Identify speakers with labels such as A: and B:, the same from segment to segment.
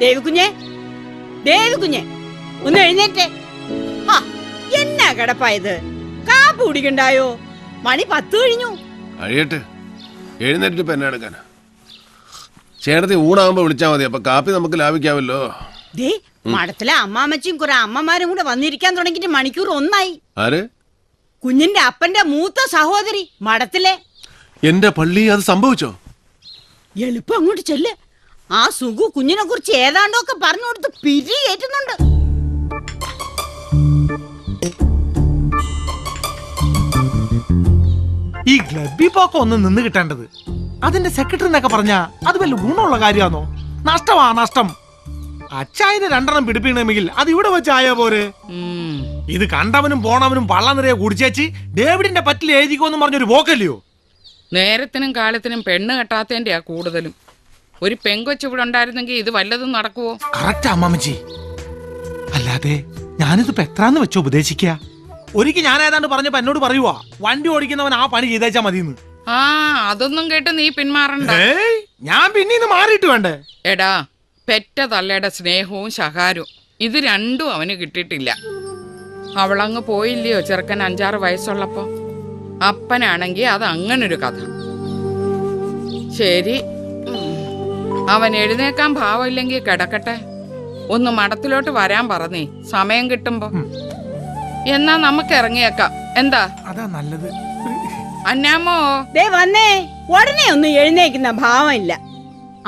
A: ദേവികുഞ്ഞെ, ദേവികുഞ്ഞെ, ഒന്ന് എഴുന്നേറ്റേ. എന്നാ കിടപ്പായത്? കാപ്പ് കുടിക്കണ്ടായോ? മണി 10 കഴിഞ്ഞു.
B: കഴിയട്ടെ, എഴുന്നേറ്റ് ഇപ്പൊ എന്നെ എടുക്കാനാ? ചേട്ടത്തി ഊണാകുമ്പോ വിളിച്ചാ മതി, അപ്പൊ കാപ്പി നമുക്ക് ലാഭിക്കാമല്ലോ.
A: ദേ, മഠത്തിലെ അമ്മാമ്മച്ചും കുറെ അമ്മമാരും കൂടെ വന്നിരിക്കാൻ തുടങ്ങിയിട്ട് മണിക്കൂർ 1 ആയി.
B: ആര്?
A: കുഞ്ഞിന്റെ അപ്പന്റെ മൂത്ത സഹോദരി മഠത്തിലെ.
B: എന്റെ പള്ളി അത് സംഭവിച്ചോ?
A: എളുപ്പം അങ്ങോട്ട് ചെല്ല്. ആ സുഖു കുഞ്ഞിനെ കുറിച്ച് ഏതാണ്ടൊക്കെ പറഞ്ഞു കൊടുത്ത് പിരി കയറ്റുന്നുണ്ട്.
C: ഈ ഗ്ലബി പോക്ക ഒന്ന് നിന്ന് കിട്ടേണ്ടത്. അതിന്റെ സെക്രട്ടറി എന്നൊക്കെ പറഞ്ഞാ അത് വല്ല ഗുണമുള്ള കാര്യമാണോ? നഷ്ടമാ നഷ്ടം. അച്ചായന് 2 പിടിപ്പിക്കണമെങ്കിൽ അത് ഇവിടെ വെച്ചായ പോരെ. ഇത് കണ്ടവനും പോണവനും വള്ളം നിറയെ കുടിച്ചേച്ച് ഡേവിഡിന്റെ പറ്റിൽ എഴുതിക്കോന്ന് പറഞ്ഞൊരു പോക്കല്ലയോ?
D: നേരത്തിനും കാലത്തിനും പെണ്ണ് കെട്ടാത്തതിന്റെയാ കൂടുതലും. ഒരു പെങ്കൊച്ച് ഇവിടെ ഉണ്ടായിരുന്നെങ്കിൽ ഇത് വല്ലതും നടക്കുവോ?
C: കറക്റ്റ് അമ്മാമ്മച്ചി. അല്ലാതെ ഞാനിതിപ്പോ എത്രാന്ന് വെച്ചോ ഉപദേശിക്ക? ഒരിക്കൽ ഞാൻ ഏതാണ്ട് പറഞ്ഞപ്പോ എന്നോട് പറയുവാ, വണ്ടി ഓടിക്കുന്നവൻ ആ പണി ചെയ്തേച്ചാ മതിയെന്ന്.
D: അതൊന്നും കേട്ട് നീ പിന്മാറണ്ട.
C: ഞാൻ പിന്നീന്ന് മാറിയിട്ട് വേണ്ടേ?
D: എടാ, പെറ്റ തള്ളയുടെ സ്നേഹവും ശകാരവും ഇത് രണ്ടും അവന് കിട്ടിയിട്ടില്ല. അവളങ്ങ് പോയില്ലയോ ചെറുക്കൻ 5-6 വയസ്സുള്ളപ്പോ. അപ്പനാണെങ്കി അത് അങ്ങനൊരു കഥ. ശരി, അവൻ എഴുന്നേക്കാൻ ഭാവമില്ലെങ്കിൽ കിടക്കട്ടെ. ഒന്ന് മഠത്തിലോട്ട് വരാൻ പറഞ്ഞേ, സമയം കിട്ടുമ്പോ. എന്നാ നമുക്ക് ഇറങ്ങിയേക്കാം. എന്താ?
C: അതാ നല്ലത്.
D: അന്നാമോ,
A: ദേ വന്നേ. ഉടനെ ഒന്നും എഴുന്നേക്കുന്ന ഭാവമില്ല.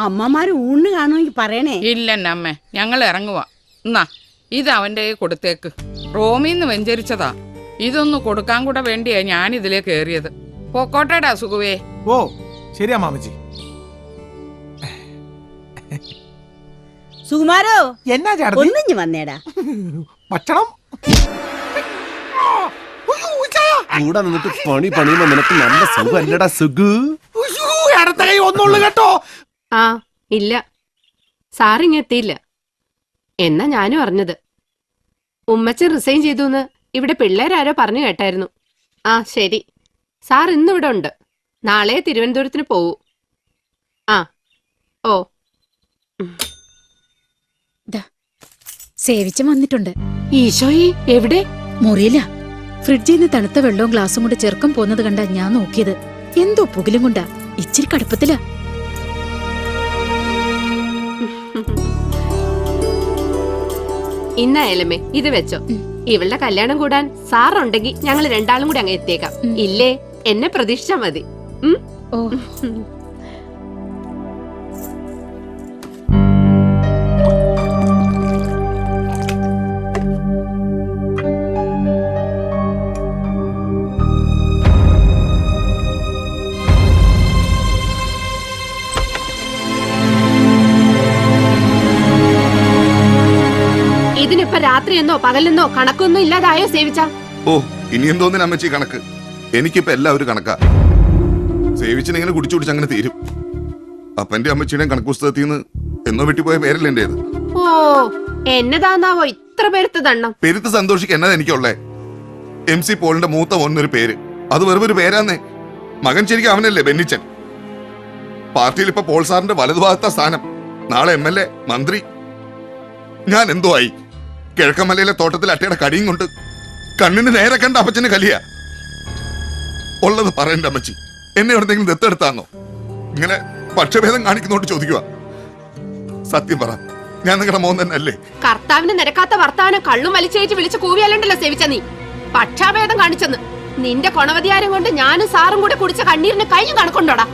A: അമ്മമാര് ഊണ് കാണുമെങ്കിൽ പറയണേ.
D: ഇല്ലെന്നമ്മേ, ഞങ്ങൾ ഇറങ്ങുവാ. എന്നാ ഇത് അവന്റെ കൊടുത്തേക്ക്. റോമിന്ന് വെഞ്ചരിച്ചതാ. ഇതൊന്ന് കൊടുക്കാൻ കൂടെ വേണ്ടിയാ ഞാൻ ഇതിലേ കേറിയത്. പൊക്കോട്ടേടാ സുഖുവേ.
C: ഓ ശരി അമ്മാമ്മച്ചി.
A: സുകുമാരോ,
C: എന്നാ ചേട്ടത്തി?
A: ഒന്നിഞ്ഞു വന്നേടാ.
C: ഭക്ഷണം
B: കൂടെ നിന്നിട്ട് പണി പണിയുമ്പോ നിനക്ക് നല്ല സുഖം അല്ലടാ സുഖു.
C: അടുത്ത കൈ ഒന്നുള്ളു കേട്ടോ.
E: ഇല്ല, സാറിങ് എത്തിയില്ല എന്നാ ഞാനും അറിഞ്ഞത്. ഉമ്മച്ചൻ റിസൈൻ ചെയ്തു ഇവിടെ പിള്ളേരാരോ പറഞ്ഞു കേട്ടായിരുന്നു. ശരി, സാർ ഇന്നിവിടെ ഉണ്ട്. നാളെ തിരുവനന്തപുരത്തിന് പോവൂ. ഓ
F: സേവിച്ചൻ വന്നിട്ടുണ്ട്.
E: ഈശോയെ, എവിടെ?
F: മുറിയില്ല. ഫ്രിഡ്ജിൽ നിന്ന് തണുത്ത വെള്ളവും ഗ്ലാസും കൊണ്ട് ചെറുക്കം പോന്നത് കണ്ടാ ഞാൻ നോക്കിയത്. എന്തോ പുകിലും കൊണ്ടാ. ഇച്ചിരി കടുപ്പത്തില.
E: ഇന്നായാലമേ ഇത് വെച്ചോ. ഇവളുടെ കല്യാണം കൂടാൻ സാറുണ്ടെങ്കിൽ ഞങ്ങൾ 2 കൂടി അങ്ങ് എത്തിയേക്കാം. ഇല്ലേ, എന്നെ പ്രതീക്ഷിച്ചാ മതി.
F: ഓ
E: ഇതിനിപ്പോ രാത്രിയെന്നോ പകലെന്നോ കണക്കൊന്നും ഇല്ലാതായോ സേവിച്ച?
G: ഓ, ഇനി എന്തോന്നിന് അമ്മച്ചി കണക്ക്? എനിക്കിപ്പോ എല്ലാവരും കണക്കാ. സേവിച്ചിനെങ്ങനെ കുടിച്ചു കുടിച്ച് അങ്ങനെ തീരും. അപ്പന്റെ അമ്മച്ചിയുടെയും കണക്ക് പുസ്തകത്തിൽ നിന്ന് എന്നോ വെട്ടിപ്പോയ പേരല്ലേ എന്റേത്.
E: ഓ, എന്നതാന്നാവോ ഇത്ര പെരുത്ത് ദണ്ണം?
G: പെരുത്ത് സന്തോഷിക്ക് എന്നതാ എനിക്കുള്ളേ. MC പോളിന്റെ മൂത്ത ഒന്നൊരു പേര്, അത് വെറും ഒരു പേരാന്നേ. മകൻ ശരിക്കും അവനല്ലേ, ബെന്നിച്ചൻ. പാർട്ടിയിൽ ഇപ്പൊ പോൾ സാറിന്റെ വലതുഭാഗത്ത സ്ഥാനം. നാളെ MLA, മന്ത്രി. ഞാൻ എന്തോ ആയി. കിഴക്കമലയിലെ തോട്ടത്തിൽ അട്ടയുടെ കടിയും കൊണ്ട് കണ്ണിന് നേരെ കണ്ട അപ്പച്ചന് കലിയ. ഉള്ളത് പറയണ്ട അമ്മച്ചി, എന്നെ എവിടെന്തെങ്കിലും ദത്തെടുത്താന്നോ? ഇങ്ങനെ പക്ഷഭേദം കാണിക്കുന്നോണ്ട് ചോദിക്കുക. സത്യം പറ, ഞാൻ നിങ്ങളുടെ മോൻ തന്നെ അല്ലേ?
E: കർത്താവിന് നിരക്കാത്ത വർത്താനം കള്ളും വലിച്ചേറ്റ് വിളിച്ച് കൂവിയല്ലണ്ടല്ലോ സേവിച്ച നീ. പക്ഷാഭേദം കാണിച്ചെന്ന്. നിന്റെ കൊണവധികാരം കൊണ്ട് ഞാനും സാറും കൂടെ കുടിച്ച കണ്ണീരിന് കഴിഞ്ഞു കണക്കുണ്ടോടാ.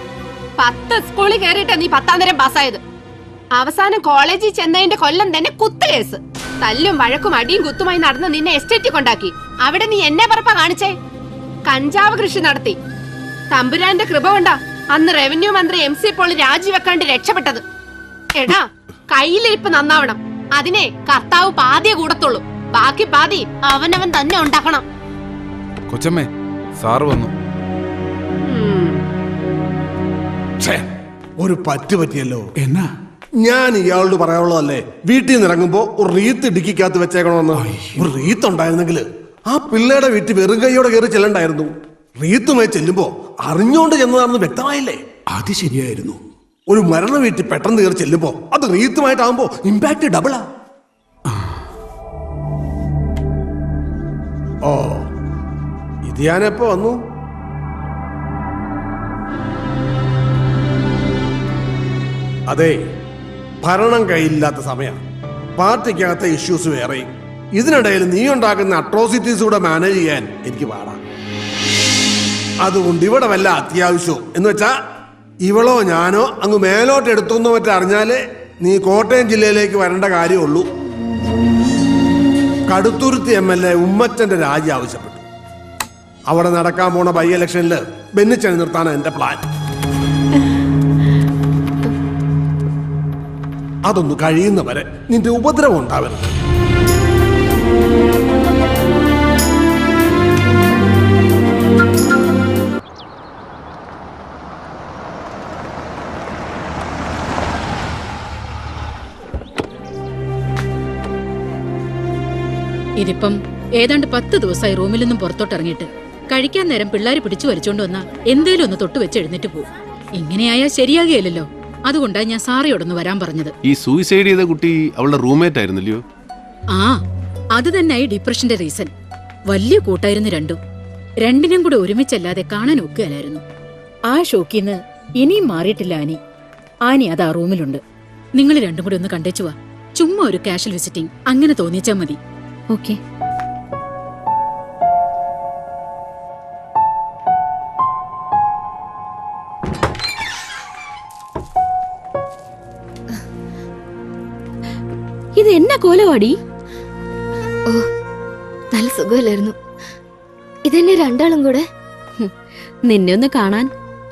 E: 10 സ്കൂളിൽ കയറിയിട്ടാ നീ 10ാം തരം പാസ്സായത്. അവസാനം കോളേജിൽ ചെന്നതിന്റെ കൊല്ലം തന്നെ കുത്തുകേസ്. തല്ലും വഴക്കും അടിയും കുത്തുമായി നടന്ന് നിന്നെ എസ്റ്റേറ്റിൽ കൊണ്ടാക്കി. അവിടെ നീ എന്നെ പറപ്പാ കാണിച്ചേ. കഞ്ചാവ് കൃഷി നടത്തി. തമ്പുരാന്റെ കൃപ കൊണ്ടാ അന്ന് റവന്യൂ മന്ത്രി MC പോൾ രാജിവെക്കാണ്ട് രക്ഷപ്പെട്ടത്. എടാ, കയ്യിലിരിപ്പ് നന്നാവണം. അതിനെ കർത്താവ് പാതിയെ കൂടത്തുള്ളൂ. ബാക്കി പാതി അവനവൻ തന്നെ ഉണ്ടാക്കണം.
H: കൊച്ചമ്മേ, സാറ് വന്നു.
I: ഒരു പറ്റിയല്ലോ.
H: എന്നാ?
I: ഞാൻ ഇയാളോട് പറയാനുള്ളതല്ലേ, വീട്ടിൽ നിന്ന് ഇറങ്ങുമ്പോ ഒരു റീത്ത് ഡിക്കിക്കകത്ത് വെച്ചേക്കണമെന്ന്. ഒരു റീത്ത് ഉണ്ടായിരുന്നെങ്കിൽ ആ പിള്ളേരുടെ വീട്ടിൽ വെറും കൈയോടെ കയറി ചെല്ലണ്ടായിരുന്നു. റീത്തുമായി ചെല്ലുമ്പോ അറിഞ്ഞോണ്ട് ചെന്നതാണെന്ന് വ്യക്തമായില്ലേ?
H: അത് ശരിയായിരുന്നു.
I: ഒരു മരണ വീട്ടിൽ പെട്ടെന്ന് കയറി ചെല്ലുമ്പോ അത് റീത്തുമായിട്ടാവുമ്പോ ഇമ്പാക്ട് ഡബിളാ. ഓ, ഇത് ഞാനെപ്പോ വന്നു? അതെ, ഭരണം കയ്യിലില്ലാത്ത സമയം, പാർട്ടിക്കകത്തെ ഇഷ്യൂസ് വേറെയും, ഇതിനിടയിൽ നീ ഉണ്ടാക്കുന്ന അട്രോസിറ്റീസ് കൂടെ മാനേജ് ചെയ്യാൻ എനിക്ക് പാടാം. അതുകൊണ്ട് ഇവിടെ വല്ല അത്യാവശ്യവും എന്ന് വെച്ചാ ഇവളോ ഞാനോ അങ്ങ് മേലോട്ട് എടുത്തൊന്നോ മറ്റോ അറിഞ്ഞാലേ നീ കോട്ടയം ജില്ലയിലേക്ക് വരേണ്ട കാര്യമുള്ളൂ. കടുത്തുരുത്തി MLA ഉമ്മച്ചന്റെ രാജി ആവശ്യപ്പെട്ടു. അവിടെ നടക്കാൻ പോണ ബൈ ഇലക്ഷനിൽ ബെന്നിച്ചനെ നിർത്താനാണ് എന്റെ പ്ലാൻ. അതൊന്ന് കഴിയുന്നവരെ നിന്റെ ഉപദ്രവം ഉണ്ടാവരുത്.
F: ഇതിപ്പം ഏതാണ്ട് 10 ദിവസമായി റൂമിൽ നിന്നും പുറത്തോട്ടിറങ്ങിയിട്ട് കഴിക്കാൻ നേരം പിള്ളേര് പിടിച്ചു വലിച്ചോണ്ട് വന്നാ എന്തേലും ഒന്ന് തൊട്ട് വെച്ച് എഴുന്നേറ്റ് പോകും. ഇങ്ങനെയായാൽ ശരിയാകുകയില്ലല്ലോ. അതുകൊണ്ടാ ഞാൻ സാറിയോടൊന്ന് വരാൻ പറഞ്ഞത്.
B: ഈ സൂയിസൈഡ് ചെയ്ത കുട്ടി അവളുടെ റൂംമേറ്റ് ആയിരുന്നില്ലയോ?
F: ആ, അത് തന്നെയായി ഡിപ്രഷന്റെ റീസൺ. വലിയ കൂട്ടായിരുന്നു രണ്ടിനും കൂടെ ഒരുമിച്ചല്ലാതെ കാണാൻ ഒക്കുകയല്ലായിരുന്നു. ആ ഷോക്കിന്ന് ഇനിയും മാറിയിട്ടില്ല ആനി. ആനി അത് ആ റൂമിലുണ്ട്. നിങ്ങൾ രണ്ടും കൂടെ ഒന്ന് കണ്ടേച്ചുവാ. ചുമ്മാ ഒരു കാഷ്വൽ വിസിറ്റിംഗ് അങ്ങനെ തോന്നിച്ചാ മതി.
J: ഓക്കെ. ഇത് എന്നാ കോലവാടി?
K: ഓ, നല്ല സുഖമില്ലായിരുന്നു. ഇതെന്നെ രണ്ടാളും കൂടെ.
J: നിന്നെ ഒന്ന് കാണാൻ.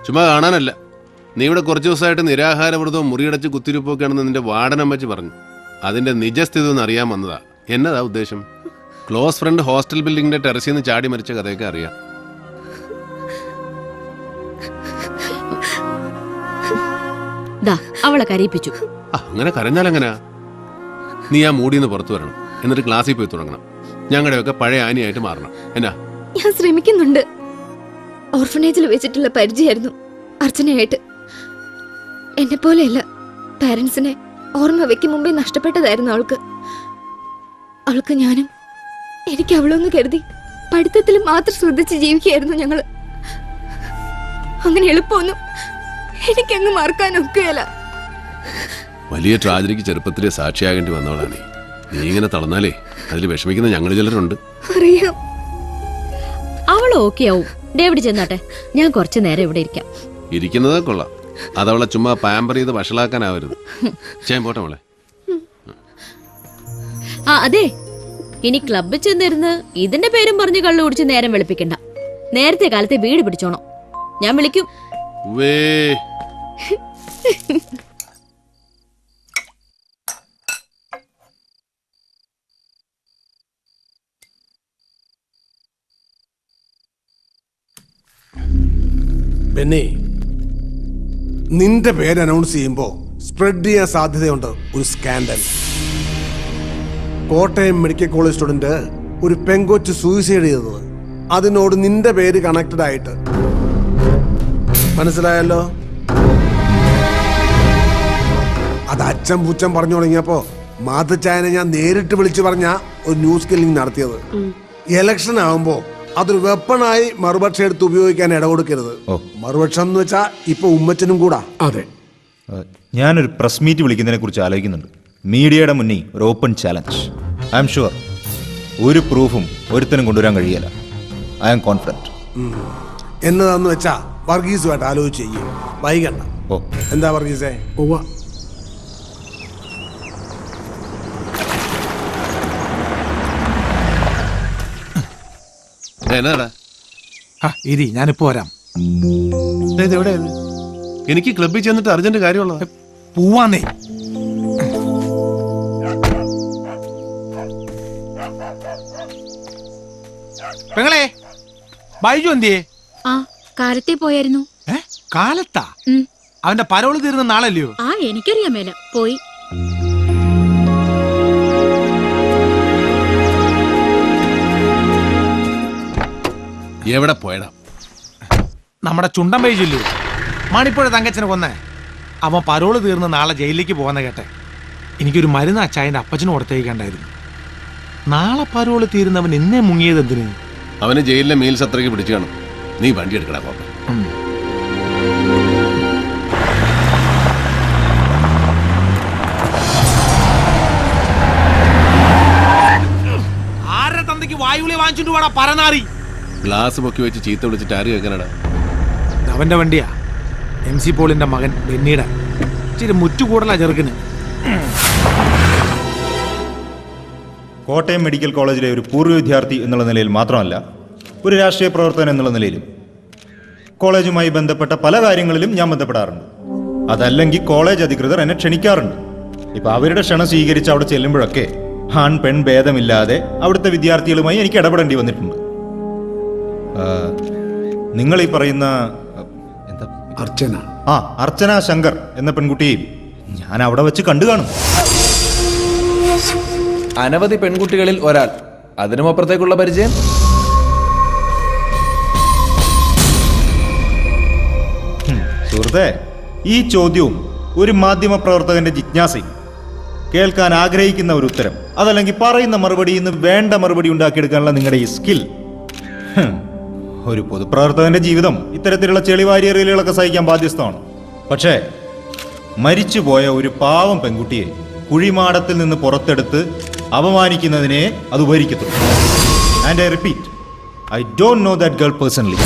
B: ചുമ്മാ കാണാനല്ല, നീ ഇവിടെ കുറച്ച് ദിവസമായിട്ട് നിരാഹാരവ്രതവും മുറിയടച്ച് കുത്തിരിപ്പൊക്കെയാണെന്ന് നിന്റെ വാർഡനമ്മച്ചി പറഞ്ഞു. അതിന്റെ നിജസ്ഥിതി ഒന്ന് അറിയാൻ വന്നതാ. എന്നതാ ഉദ്ദേശം? ക്ലോസ് ഫ്രണ്ട് ഹോസ്റ്റൽ ബിൽഡിങ്ങിന്റെ ടെറസിൽ നിന്ന് ചാടി മരിച്ച കഥയൊക്കെ അറിയാം.
J: അവളെ കരയിപ്പിച്ചു.
B: അങ്ങനെ കരഞ്ഞാലെങ്ങനാ? നീ ആ മൂടിന്ന് പുറത്തു വരണം, എന്നിട്ട് ക്ലാസ്സിൽ പോയി തുടങ്ങണം. ഞങ്ങളുടെയൊക്കെ പഴയ ആനിയായിട്ട് മാറണം. എന്നാ?
K: ഞാൻ ശ്രമിക്കുന്നുണ്ട്. ഓർഫനേജിൽ വെച്ചിട്ടുള്ള പരിചയമായിരുന്നു അർച്ചനയായിട്ട്. എന്നെ പോലെയല്ല, പാരന്റ്സിനെ ഓർമ്മ വെക്കും മുമ്പേ നഷ്ടപ്പെട്ടതായിരുന്നു അവൾക്ക്. അവൾക്ക് ഞാനും എനിക്ക് അവളൊന്ന് കരുതി പഠിത്തത്തിൽ മാത്രം ശ്രദ്ധിച്ച് ജീവിക്കുകയായിരുന്നു ഞങ്ങള്. അങ്ങനെ എളുപ്പമൊന്നും എനിക്കങ്ങ് മറക്കാനൊക്കെയല്ല.
B: വലിയ ട്രാജഡിക്ക് ചെറുപ്പത്തിലെ സാക്ഷിയാകേണ്ടി വന്നവളാണ് നീ. ഇങ്ങനെ തളർന്നാലേ അതിൽ വിഷമിക്കുന്ന ഞങ്ങൾ ചിലരുണ്ട്.
K: അറിയാം.
J: അവൾ ഓക്കെ ആവും. ഡേവിഡ് ചെന്നാട്ടെ, ഞാൻ കുറച്ചു നേരം ഇവിടെ ഇരിക്കാം.
B: ഇരിക്കുന്നത് കൊള്ളാം, അതവളെ ചുമ്മാ പാമ്പർ ചെയ്ത് വഷളാക്കാനാവരുത്. ചെയ്യാൻ പോട്ടെ മോളെ.
J: ആ അതെ, ഇനി ക്ലബ്ബിൽ ചെന്നിരുന്ന് ഇതിന്റെ പേരും പറഞ്ഞ് കള്ളു കുടിച്ച് നേരം വെളുപ്പിക്കണ്ട. നേരത്തെ കാലത്തെ വീട് പിടിച്ചോണം. ഞാൻ വിളിക്കും.
I: ബെന്നി, നിന്റെ പേര് അനൗൺസ് ചെയ്യുമ്പോ സ്പ്രെഡ് ചെയ്യാൻ സാധ്യതയുണ്ട് ഒരു scandal. Kottayam medical college student ഒരു പെങ്കൊച്ച് സൂയിസൈഡ് ചെയ്തത്, അതിനോട് നിന്റെ പേര് കണക്റ്റഡ് ആയിട്ട്. മനസ്സിലായല്ലോ? അത് അച്ഛൻ പൂച്ചൻ പറഞ്ഞു തുടങ്ങിയപ്പോ മാതച്ചായനെ ഞാൻ നേരിട്ട് വിളിച്ചു പറഞ്ഞ ഒരു ന്യൂസ് കില്ലിംഗ് നടത്തിയത്. ഇലക്ഷൻ ആവുമ്പോ അതൊരു വെപ്പണായി മറുപക്ഷം എടുത്ത് ഉപയോഗിക്കാൻ ഇടകൊടുക്കരുത്. മറുപക്ഷം എന്ന് വെച്ചാ ഇപ്പൊ ഉമ്മച്ചനും കൂടാ. അതെ,
L: ഞാനൊരു പ്രസ് മീറ്റ് വിളിക്കുന്നതിനെ കുറിച്ച് ആലോചിക്കുന്നുണ്ട്. മീഡിയയുടെ മുന്നിൽ ഒരു open challenge. I am sure ഒരു പ്രൂഫും ഒരുത്തനും കൊണ്ടുവരാൻ കഴിയില്ല. I am confident.
I: എന്നതാന്ന് വെച്ചാ വർഗീസുമായിട്ട് ആലോചിച്ച് ചെയ്യും. വൈകണ്ട. എന്താ വർഗീസേ?
C: ഇരി, ഞാനിപ്പോ വരാം.
B: എനിക്ക് ക്ലബ്ബിൽ ചെന്നിട്ട് അർജന്റ് കാര്യമുള്ള
C: പോവാന്നേ. പെങ്ങളെ, ബൈജു എന്തിയേ?
F: ആ, കാലത്തെ പോയായിരുന്നു.
C: കാലത്താ? അവന്റെ പരോള് തീർന്ന നാളല്ലയോ?
F: ആ, എനിക്കറിയാൻ മേല. പോയി.
B: എവിടെ പോയടാ?
C: നമ്മുടെ ചുണ്ടൻ ബൈജു ഇല്ലയോ, മാണിപ്പുഴ തങ്കച്ചനെ കൊന്നേ? അവൻ പരോള് തീർന്ന് നാളെ ജയിലിലേക്ക് പോകുന്ന കേട്ടെ. എനിക്കൊരു മരുന്ന് അച്ചായൻ്റെ അപ്പച്ചന് കൊടുത്തേക്കണ്ടായിരുന്നു. നാളെ പരോള് തീരുന്നവൻ എന്നെ മുങ്ങിയത് എന്തിന്?
B: അവന് ജയിലിലെ മീൽസ് അത്രയ്ക്ക് പിടിച്ചു കാണും. നീ വണ്ടി എടുക്കടാ പോപ്പ.
C: ആരുടെ തന്തയ്ക്ക് വായുവിളി വാങ്ങിച്ചിട്ട് വേടാ പരനാറി.
B: ഗ്ലാസ് പൊക്കി വെച്ച് ചീത്ത വിളിച്ചിട്ട് ആര് കേൾക്കാനടാ?
C: അവന്റെ വണ്ടിയാ, MC പോളിന്റെ മകൻ ബെന്നിയുടെ. ഇച്ചിരി മുറ്റുകൂടലാ ചെറുക്കിന്.
L: കോട്ടയം മെഡിക്കൽ കോളേജിലെ ഒരു പൂർവ്വ വിദ്യാർത്ഥി എന്നുള്ള നിലയിൽ മാത്രമല്ല, ഒരു രാഷ്ട്രീയ പ്രവർത്തകൻ എന്നുള്ള നിലയിലും കോളേജുമായി ബന്ധപ്പെട്ട പല കാര്യങ്ങളിലും ഞാൻ ബന്ധപ്പെടാറുണ്ട്. അതല്ലെങ്കിൽ കോളേജ് അധികൃതർ എന്നെ ക്ഷണിക്കാറുണ്ട്. ഇപ്പം അവരുടെ ക്ഷണം സ്വീകരിച്ച് അവിടെ ചെല്ലുമ്പോഴൊക്കെ ആൺ പെൺ ഭേദമില്ലാതെ അവിടുത്തെ വിദ്യാർത്ഥികളുമായി എനിക്ക് ഇടപെടേണ്ടി വന്നിട്ടുണ്ട്. നിങ്ങൾ ഈ പറയുന്ന എന്താ
I: അർച്ചന
L: അർച്ചന ശങ്കർ എന്ന പെൺകുട്ടിയെയും ഞാൻ അവിടെ വെച്ച് കണ്ടു കാണും.
M: അനവധി പെൺകുട്ടികളിൽ ഒരാൾ, അതിനുമപ്പുറത്തേക്കുള്ള പരിചയം?
L: സുഹൃത്തെ, ഈ ചോദ്യവും ഒരു മാധ്യമ പ്രവർത്തകന്റെ ജിജ്ഞാസയും, കേൾക്കാൻ ആഗ്രഹിക്കുന്ന ഒരു ഉത്തരം, അതല്ലെങ്കിൽ പറയുന്ന മറുപടിയിൽ നിന്ന് വേണ്ട മറുപടി ഉണ്ടാക്കിയെടുക്കാനുള്ള നിങ്ങളുടെ ഈ സ്കിൽ, ഒരു പൊതുപ്രവർത്തകന്റെ ജീവിതം ഇത്തരത്തിലുള്ള ചെളിവാരിയറിയലുകളൊക്കെ സഹിക്കാൻ ബാധ്യസ്ഥമാണ്. പക്ഷേ മരിച്ചുപോയ ഒരു പാവം പെൺകുട്ടിയെ കുഴിമാടത്തിൽ നിന്ന് പുറത്തെടുത്ത് അപമാനിക്കുന്നതിനെ അത് ഉപകരിക്കത്തുള്ളൂ. And I repeat, I don't know that girl personally.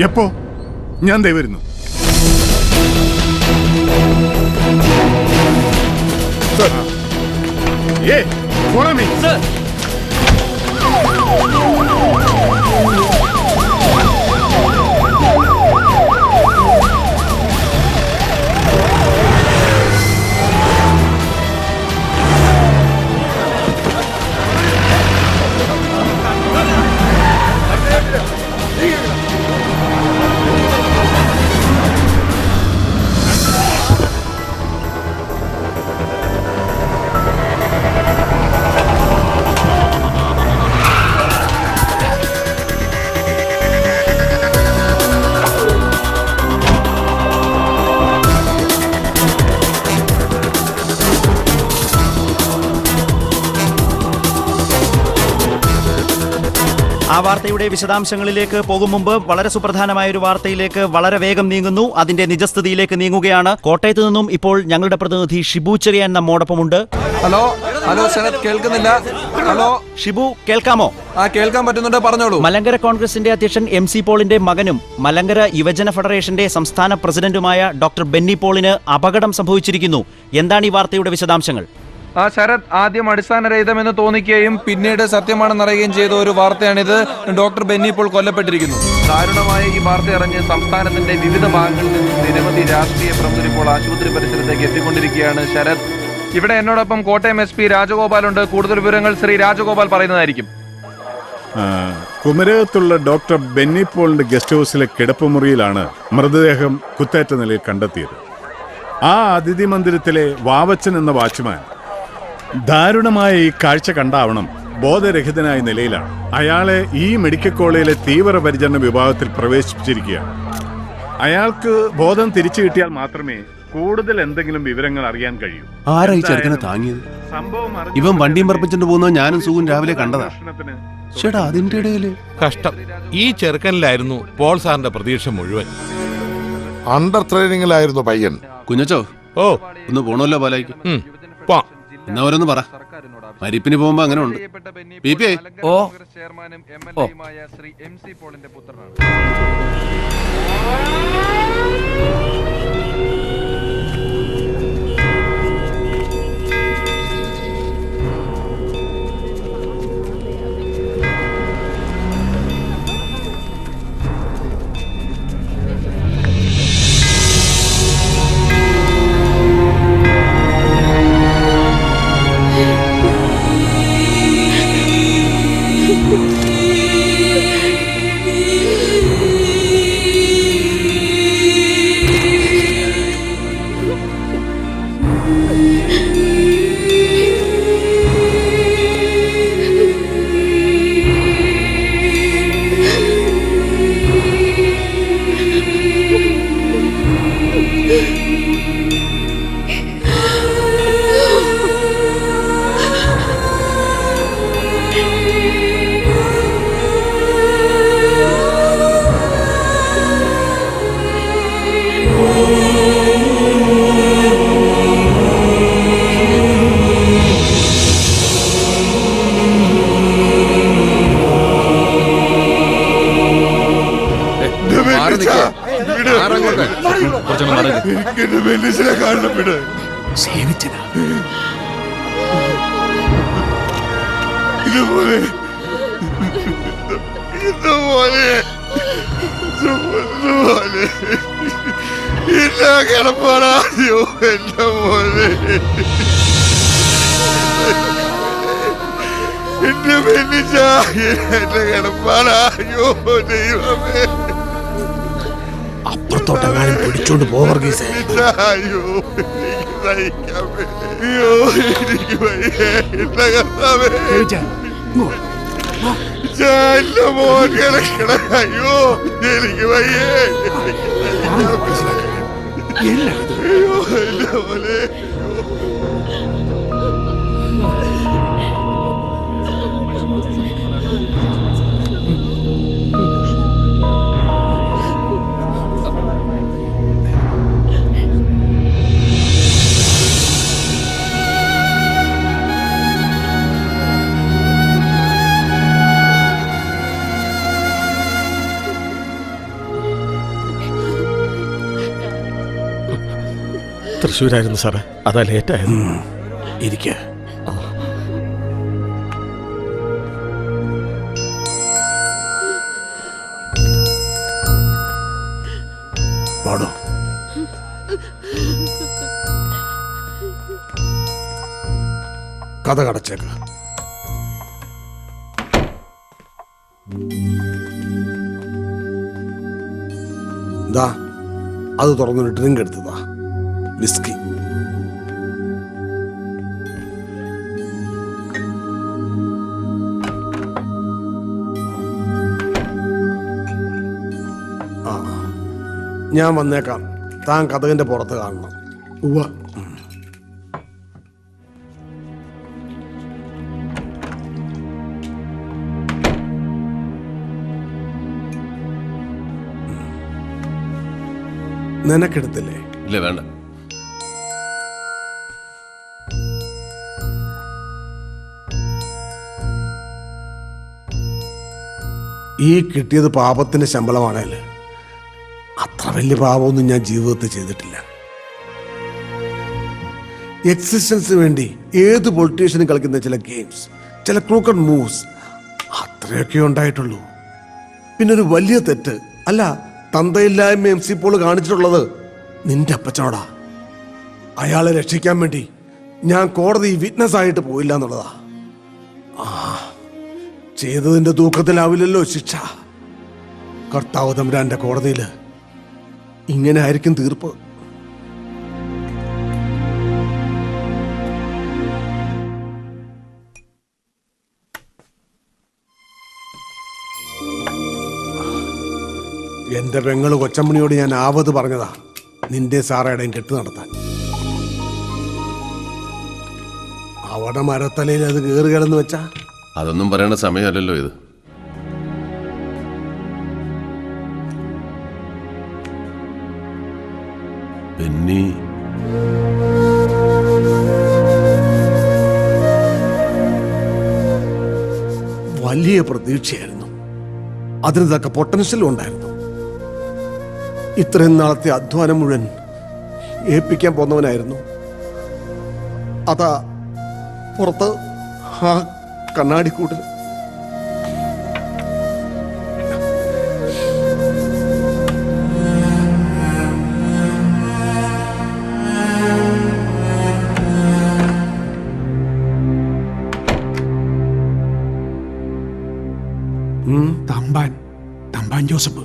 N: എപ്പോ? ഞാൻ ദേ വരുന്നു. ആ വാർത്തയുടെ വിശദാംശങ്ങളിലേക്ക് പോകും മുമ്പ് വളരെ സുപ്രധാനമായ ഒരു വാർത്തയിലേക്ക് വളരെ വേഗം നീങ്ങുന്നു. അതിന്റെ നിജസ്ഥിതിയിലേക്ക് നീങ്ങുകയാണ്. കോട്ടയത്ത് നിന്നും ഇപ്പോൾ ഞങ്ങളുടെ പ്രതിനിധി ഷിബു ചെറിയാൻ നമ്മോടൊപ്പമുണ്ട്.
M: ഹലോ ഹലോ ശരത്, കേൾക്കുന്നില്ല? ഹലോ
N: ഷിബു, കേൾക്കാമോ?
M: കേൾക്കാൻ പറ്റുന്നുണ്ട്, പറഞ്ഞോളൂ.
N: മലങ്കര കോൺഗ്രസിന്റെ അധ്യക്ഷൻ MC പോളിന്റെ മകനും മലങ്കര യുവജന ഫെഡറേഷന്റെ സംസ്ഥാന പ്രസിഡന്റുമായ ഡോക്ടർ ബെന്നി പോളിന് അപകടം സംഭവിച്ചിരിക്കുന്നു. എന്താണ് ഈ വാർത്തയുടെ വിശദാംശങ്ങൾ?
M: ശരത്, ആദ്യം അടിസ്ഥാനരഹിതമെന്ന് തോന്നിക്കുകയും പിന്നീട് സത്യമാണെന്നറിയുകയും ചെയ്ത ഒരു വാർത്തയാണിത്. ഡോക്ടർ ബെന്നി പോൾ കൊല്ലപ്പെട്ടിരിക്കുന്നു. ദാരുണമായ ഈ വാർത്ത അറിഞ്ഞ് സംസ്ഥാനത്തിന്റെ വിവിധ ഭാഗങ്ങളിൽ നിന്നും നിരവധി രാഷ്ട്രീയ പ്രമുഖർ ഇപ്പോൾ ആശുപത്രി പരിസരത്തേക്ക് എത്തിക്കൊണ്ടിരിക്കുകയാണ്. ശരത്, ഇവിടെ എന്നോടൊപ്പം കോട്ടയം SP രാജഗോപാൽ ഉണ്ട്. കൂടുതൽ വിവരങ്ങൾ ശ്രീ രാജഗോപാൽ പറയുന്നതായിരിക്കും.
O: കുമരകത്തുള്ള ഡോക്ടർ ബെന്നി പോളിന്റെ ഗസ്റ്റ് ഹൗസിലെ കിടപ്പുമുറിയിലാണ് മൃതദേഹം കുത്തേറ്റ നിലയിൽ കണ്ടെത്തിയത്. ആ അതിഥി മന്ദിരത്തിലെ വാവച്ചൻ എന്ന വാച്ച്മാൻ ദാരുണമായ ഈ കാഴ്ച കണ്ടാവണം ബോധരഹിതനായ നിലയിലാണ്. അയാളെ ഈ മെഡിക്കൽ കോളേജിലെ തീവ്രപരിചരണ വിഭാഗത്തിൽ പ്രവേശിപ്പിച്ചിരിക്കുകയാണ്. അയാൾക്ക് ബോധം തിരിച്ചു കിട്ടിയാൽ മാത്രമേ കൂടുതൽ എന്തെങ്കിലും വിവരങ്ങൾ അറിയാൻ കഴിയൂ.
B: ആരാ ഈ ചെറുക്കനെ താങ്ങിയത്? ഇവൻ വണ്ടിയും പറപ്പിച്ചിട്ട് പോകുന്നത് ഞാനും സുഖം രാവിലെ കണ്ടതാ. ചേട്ടാ, അതിന്റെ ഇടയില്
C: കഷ്ടം. ഈ ചെറുക്കനിലായിരുന്നു പോൾ സാറിന്റെ പ്രതീക്ഷ മുഴുവൻ.
O: അണ്ടർ ട്രെയിനിങ്ങിലായിരുന്നു പയ്യൻ.
B: കുഞ്ഞച്ചോ, ഒന്ന് പോണല്ലോ പാലായിക്ക്. എന്നാ ഓരോന്ന് പറ. മരിപ്പിന് പോകുമ്പോ അങ്ങനെ ഉണ്ട്.
M: ചെയർമാനും ശ്രീ MC പോളിന്റെ പുത്രനാണ്.
I: അപ്പുറത്തോട്ടെങ്ങാനും പിടിച്ചോണ്ട് പോവർഗീസേ.
C: തൃശ്ശൂരായിരുന്നു സാറേ, അതാ ലേറ്റായിരുന്നു.
I: ഇരിക്ക. കഥ കടച്ചേക്ക്. ദാ അത് തുറന്നൊരു ഡ്രിങ്ക് എടുത്തതാ, വിസ്കി. ആ, ഞാൻ വന്നേക്കാം. താൻ കഥകിന്റെ പുറത്ത് കാണണം. ഉവ്വ. നിനക്കെടുത്തില്ലേ?
B: ഇല്ല, വേണ്ട.
I: ഈ കിട്ടിയത് പാപത്തിന്റെ ശമ്പളമാണല്ലേ. അത്ര വലിയ പാപമൊന്നും ഞാൻ ജീവിതത്തിൽ ചെയ്തിട്ടില്ല. എക്സിസ്റ്റൻസിന് വേണ്ടി ഏത് പൊളിറ്റീഷ്യനും കളിക്കുന്ന ചില ഗെയിംസ്, ചില ക്രൂക്കഡ് മൂവ്സ്, അത്രയൊക്കെ ഉണ്ടായിട്ടുള്ളൂ. പിന്നെ ഒരു വലിയ തെറ്റ് അല്ല, തന്തയില്ലായ്മ MC പോൾ കാണിച്ചിട്ടുള്ളത് നിന്റെ അപ്പച്ചനോടാ. അയാളെ രക്ഷിക്കാൻ വേണ്ടി ഞാൻ കോടതി വിറ്റ്നസ് ആയിട്ട് പോയില്ല എന്നുള്ളതാ. ചെയ്തതിന്റെ തൂക്കത്തിലാവില്ലല്ലോ ശിക്ഷ. കർത്താവ് തമ്പുരാന്റെ കോടതിയില് ഇങ്ങനെ ആയിരിക്കും തീർപ്പ്. എന്റെ പെങ്ങള് കൊച്ചമ്മണിയോട് ഞാൻ ആവത് പറഞ്ഞതാ നിന്റെ സാറയുടെയും കെട്ട് നടത്താൻ. അവിടെ മരത്തലയിൽ അത് കയറി കിടന്ന് വെച്ചാ
B: അതൊന്നും പറയേണ്ട സമയമല്ലല്ലോ ഇത്. ബെന്നി
I: വലിയ പ്രതീക്ഷയായിരുന്നു, അതിന് തക്ക പൊട്ടൻഷ്യലും ഉണ്ടായിരുന്നു. ഇത്രയും നാളത്തെ അധ്വാനം മുഴുവൻ ഏൽപ്പിക്കാൻ പോന്നവനായിരുന്നു. അതാ പുറത്ത് ആ കണ്ണാടിക്കൂട്ടിൽ
C: തമ്പാൻ ജോസഫ്.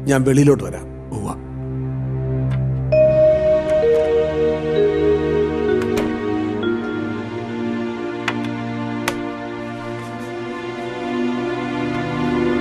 I: ഞാൻ വെളിയിലോട്ട് വരാം.